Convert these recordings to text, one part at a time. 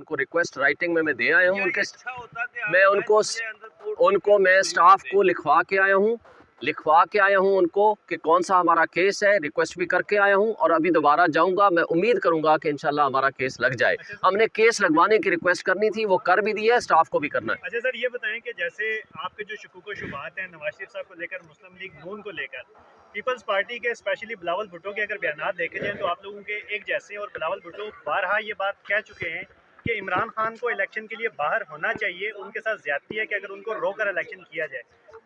उनको request writing में मैं दे आया हूँ। मैं उनको मैं स्टाफ को लिखवा के आया हूँ उनको कि कौन सा हमारा केस है, रिक्वेस्ट भी करके आया हूँ और अभी दोबारा जाऊँगा। मैं उम्मीद करूँगा कि इंशाल्लाह हमारा केस लग जाए। हमने केस लगवाने की रिक्वेस्ट करनी थी, वो कर भी दी है, स्टाफ को भी करना है। अच्छा सर, ये बताएं कि जैसे आपके जो शकूक व शुबहात हैं नवाज शरीफ साहब को लेकर, मुस्लिम लीग नून को लेकर, पीपल्स पार्टी के स्पेशली बिलावल भुट्टो के अगर बयान देखे जाएँ तो आप लोगों के एक जैसे हैं, और बिलावल भुट्टो बारहा ये बात कह चुके हैं कि इमरान खान को इलेक्शन के लिए बाहर होना चाहिए, उनके साथ ज्यादती है कि अगर उनको रोक कर इलेक्शन किया जाए।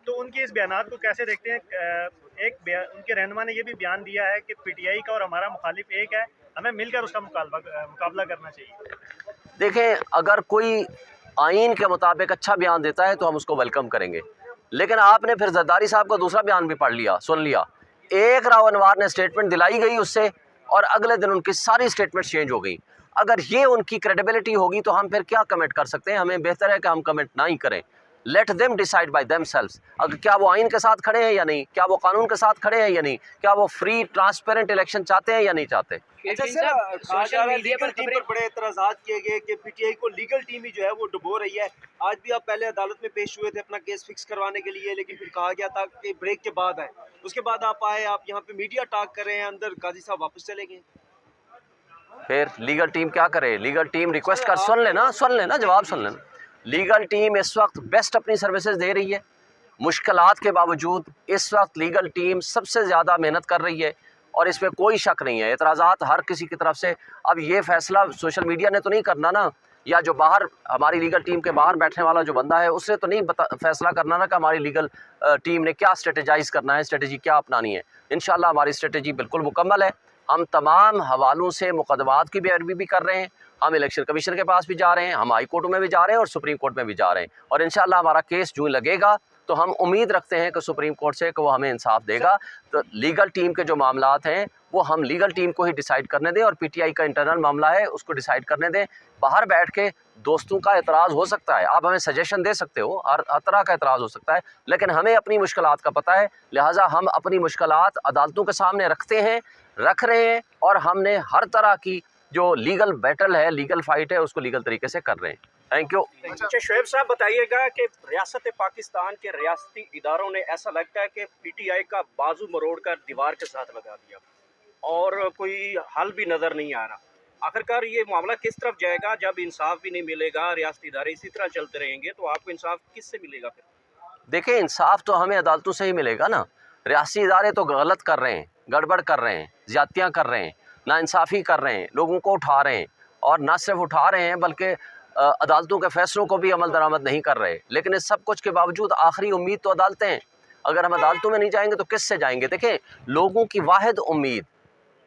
तो उनके इस बयान को कैसे देखते हैं? उनके रहनुमा ने यह भी बयान दिया है कि पीटीआई का और हमारा मुखालिफ एक है, हमें मिलकर उसका मुकाबला करना चाहिए। देखें, अगर कोई आइन के मुताबिक अच्छा बयान देता है तो हम उसको वेलकम करेंगे, लेकिन आपने फिर जरदारी साहब का दूसरा बयान भी सुन लिया। एक राव अनवार ने स्टेटमेंट दिलाई गई उससे, और अगले दिन उनकी सारी स्टेटमेंट चेंज हो गई। अगर ये उनकी क्रेडिबिलिटी होगी तो हम फिर क्या कमेंट कर सकते हैं? हमें बेहतर है कि हम कमेंट ना ही करें। Let them decide by themselves. अगर क्या वो आइन के साथ खड़े हैं या नहीं, क्या वो कानून के साथ खड़े हैं या नहीं, क्या वो फ्री ट्रांसपेरेंट इलेक्शन चाहते हैं या नहीं चाहते। अच्छा सर, सोशल मीडिया पर टीम पर बड़े एतराज़ात किए गए कि पीटीआई को लीगल टीम ही जो है वो डुबो रही है। आज भी आप पहले अदालत में पेश हुए थे अपना केस फिक्स करवाने के लिए, लेकिन फिर कहा गया था कि ब्रेक के बाद आए। उसके बाद आप आए, आप यहाँ पे मीडिया टॉक कर रहे हैं, अंदर काजी साहब वापस चले गए। फिर लीगल टीम क्या करे? लीगल टीम रिक्वेस्ट कर सुन लेना, जवाब सुन लेना। लीगल टीम इस वक्त बेस्ट अपनी सर्विसेज दे रही है। मुश्किलात के बावजूद इस वक्त लीगल टीम सबसे ज़्यादा मेहनत कर रही है और इसमें कोई शक नहीं है। एतराज़ात हर किसी की तरफ से। अब ये फैसला सोशल मीडिया ने तो नहीं करना ना, या जो बाहर हमारी लीगल टीम के बाहर बैठने वाला जो बंदा है उससे तो नहीं फैसला करना ना कि हमारी लीगल टीम ने क्या स्ट्रेटेजाइज़ करना है, स्ट्रेटेजी क्या अपनानी है। इंशाल्लाह हमारी स्ट्रेटेजी बिल्कुल मुकम्मल है। हम तमाम हवालों से मुकदमात की पैरवी भी कर रहे हैं। हम इलेक्शन कमीशन के पास भी जा रहे हैं, हम हाई कोर्ट में भी जा रहे हैं और सुप्रीम कोर्ट में भी जा रहे हैं, और इंशाल्लाह हमारा केस जो लगेगा तो हम उम्मीद रखते हैं कि सुप्रीम कोर्ट से कि वो हमें इंसाफ देगा। तो लीगल टीम के जो मामलात हैं वो हम लीगल टीम को ही डिसाइड करने दें, और पीटीआई का इंटरनल मामला है उसको डिसाइड करने दें। बाहर बैठ के दोस्तों का एतराज़ हो सकता है, आप हमें सजेशन दे सकते हो, हर तरह का एतराज़ हो सकता है, लेकिन हमें अपनी मुश्किलात का पता है, लिहाजा हम अपनी मुश्किलात अदालतों के सामने रख रहे हैं, और हमने हर तरह की जो लीगल बैटल है, लीगल फाइट है, उसको लीगल तरीके से कर रहे हैं। Thank you. अच्छा शोएब साहब, बताइएगा कि रियासत पाकिस्तान के रियासती इदारों ने ऐसा लगता है कि पीटीआई का बाजू मरोड़ कर दीवार के साथ लगा दिया और कोई हल भी नज़र नहीं आ रहा। आखिरकार ये मामला किस तरफ जाएगा? जब इंसाफ भी नहीं मिलेगा, रियासती इदारे इसी तरह चलते रहेंगे, तो आपको इंसाफ किससे मिलेगा फिर? देखिए, इंसाफ तो हमें अदालतों से ही मिलेगा ना। रियासती इदारे तो गलत कर रहे हैं, गड़बड़ कर रहे हैं, ज़्यादतियाँ कर रहे हैं, नाइंसाफ़ी कर रहे हैं, लोगों को उठा रहे हैं, और ना सिर्फ उठा रहे हैं बल्कि अदालतों के फैसलों को भी अमल दरामद नहीं कर रहे। लेकिन इस सब कुछ के बावजूद आखिरी उम्मीद तो अदालतें हैं। अगर हम अदालतों में नहीं जाएंगे तो किस से जाएंगे? देखें, लोगों की वाहिद उम्मीद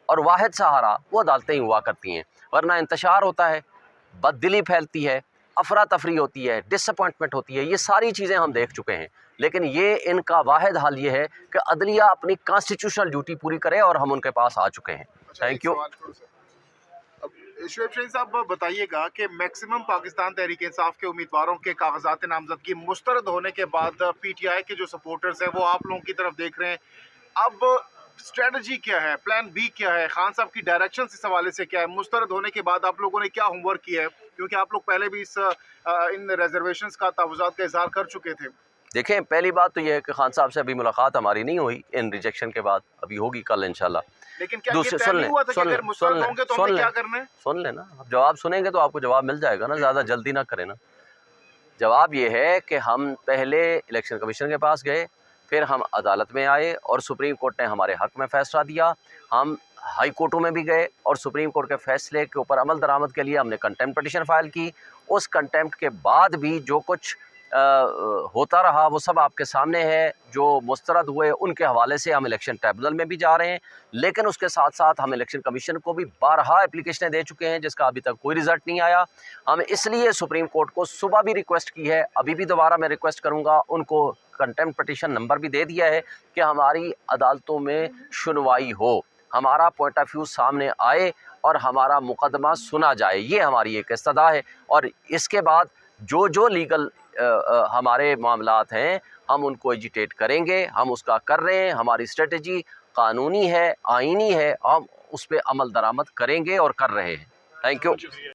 और वाहिद सहारा वो अदालतें ही हुआ करती हैं, वरना इंतशार होता है, बददिली फैलती है, अफरा तफरी होती है, डिसअपॉइंटमेंट होती है। ये सारी चीज़ें हम देख चुके हैं, लेकिन ये इनका वाहिद हल ये है कि अदलिया अपनी कॉन्स्टिट्यूशनल ड्यूटी पूरी करे, और हम उनके पास आ चुके हैं। Thank you. शोएब शरीफ साहब, बताइएगा कि मैक्सिमम पाकिस्तान तहरीक इंसाफ के उम्मीदवारों के कागजात नामजदगी मुस्तरद होने के बाद पीटीआई के जो सपोर्टर्स हैं वो आप लोगों की तरफ देख रहे हैं। अब स्ट्रेटजी क्या है, प्लान बी क्या है, खान साहब की डायरेक्शन इस हवाले से क्या है? मुस्तरद होने के बाद आप लोगों ने क्या होमवर्क किया है, क्योंकि आप लोग पहले भी इन रिजर्वेशंस का तहफ़्फ़ुज़ात का इज़हार कर चुके थे। देखें, पहली बात तो ये है कि खान साहब से अभी मुलाकात हमारी नहीं हुई इन रिजेक्शन के बाद, अभी होगी कल इंशाल्लाह। लेकिन क्या ये तय नहीं हुआ था कि अगर मुस्तरद होंगे तो हमें क्या करना है? सुन लेना, अब जवाब सुनेंगे तो आपको जवाब मिल जाएगा ना, ज़्यादा जल्दी ना करें ना। जवाब ये है कि हम पहले इलेक्शन कमीशन के पास गए, फिर हम अदालत में आए और सुप्रीम कोर्ट ने हमारे हक़ में फ़ैसला दिया। हम हाई कोर्टों में भी गए और सुप्रीम कोर्ट के फ़ैसले के ऊपर अमल दरामद के लिए हमने कंटेम्प्ट पिटीशन फ़ाइल की। उस कंटेम्प्ट के बाद भी जो कुछ होता रहा वो सब आपके सामने है। जो मुस्तरद हुए उनके हवाले से हम इलेक्शन ट्रिब्यूनल में भी जा रहे हैं, लेकिन उसके साथ साथ हम इलेक्शन कमीशन को भी बारहा एप्लीकेशनें दे चुके हैं जिसका अभी तक कोई रिज़ल्ट नहीं आया। हम इसलिए सुप्रीम कोर्ट को सुबह भी रिक्वेस्ट की है, अभी भी दोबारा मैं रिक्वेस्ट करूँगा, उनको कंटेम्प्ट पिटीशन नंबर भी दे दिया है कि हमारी अदालतों में सुनवाई हो, हमारा पॉइंट ऑफ व्यू सामने आए और हमारा मुकदमा सुना जाए। ये हमारी एक इस्तदा है, और इसके बाद जो लीगल हमारे मामलात हैं हम उनको एजिटेट करेंगे। हम उसका कर रहे हैं, हमारी स्ट्रेटजी कानूनी है, आइनी है, हम उस पर अमल दरामद करेंगे और कर रहे हैं। Thank you.